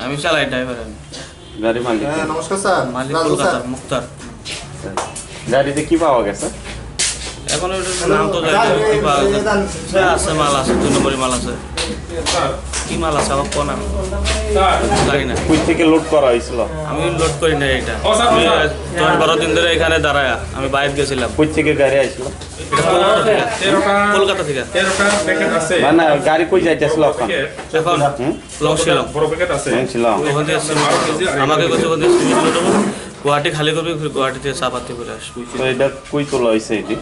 আমি চালাই ড্রাইভার। গাড়ি মালিক? নমস্কার স্যার, মালিক কলকাতার মুক্তার। গাড়িতে কি পাওয়া গেছে এখন নাম তো আছে, মাল আছে, 2 নম্বরের মাল আছে। কি মাল আছে আমার কোন জানি না। কই থেকে লোড করা হয়েছিল? আমি লোড করি না এটা। আমি 10-12 দিন ধরে এখানে দাঁড়ায় আমি বাইরে গেছিলাম। কই থেকে গাড়ি আসলো? কলকাতা থেকে। মানে গাড়ি কই যাইতেছিল এখন? এখন লংশিলং আমাকে কাছে গুয়াহাটি খালি করবি, গুয়াহাটিতে চাপাতি করে আসবি। এটা কই তোলা হয়েছে? এটি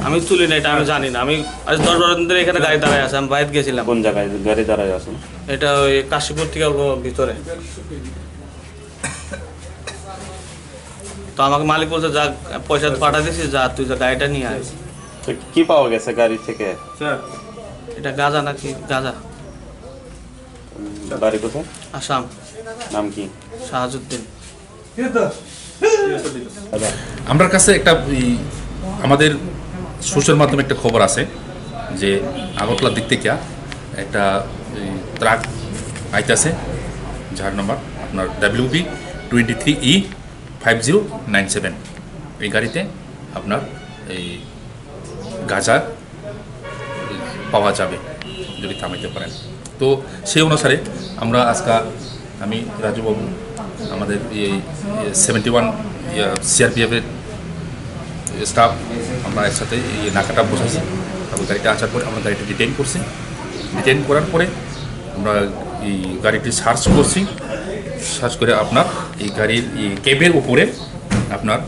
আমি তুলি না, এটা আমি জানি না। আমি আজ 10-12 দিন ধরে এখানে গাড়ি দাঁড়ায় আছে, আমি বাইরে গেছিলাম। কোন জায়গায় গাড়ি দাঁড়ায় আছে? এটা ওই কাশীপুর থেকে ভিতরে। তো আমাকে মালিক বলছে যা পয়সা পাঠা দিছি, যা তুই যা গাড়িটা নিয়ে আয়। কি পাওয়া গেছে গাড়ি থেকে? এটা গাঁজা নাকি? গাঁজা। বাড়ি কোথায়? আসাম। নাম কি? শাহাজুদ্দিন। আমার কাছে একটা আমাদের সোশ্যাল মাধ্যমে একটা খবর আছে যে আগরতলার দিক থেকে একটা ট্রাক আইতেছে, যার নাম্বার আপনার WB23E5097। এই গাড়িতে আপনার এই গাঁজা পাওয়া যাবে যদি থামাইতে পারেন। তো সেই অনুসারে আমরা আজকে আমি রাজুবাবু আমাদের এই 71 CRPF-এর স্টাফ আমরা একসাথে এই নাকাটা বসাইছি। তারপর গাড়িটা আসার পরে আমরা গাড়িটা ডিটেইন করছি। ডিটেইন করার পরে আমরা এই গাড়িটি সার্চ করছি। সার্চ করে আপনার এই গাড়ির এই ক্যাবের উপরে আপনার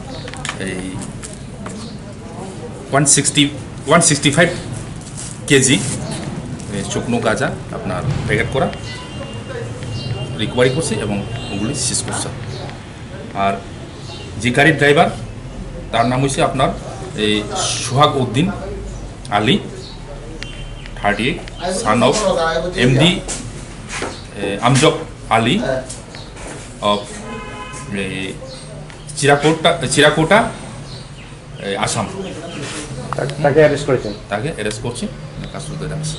এই 165 কেজি শুকনো গাঁজা আপনার প্যাকেট করা রিকভারি করছি এবং ওগুলি সিজ করছে। আর যে গাড়ির ড্রাইভার তার নাম হচ্ছে আপনার এই Sohag Uddin Ali, 38, son of MD Amjad Ali of Chirakota Assam. তাকে অ্যারেস্ট করেছেন? তাকে অ্যারেস্ট করছি, কাস্টডিতে রাখছি।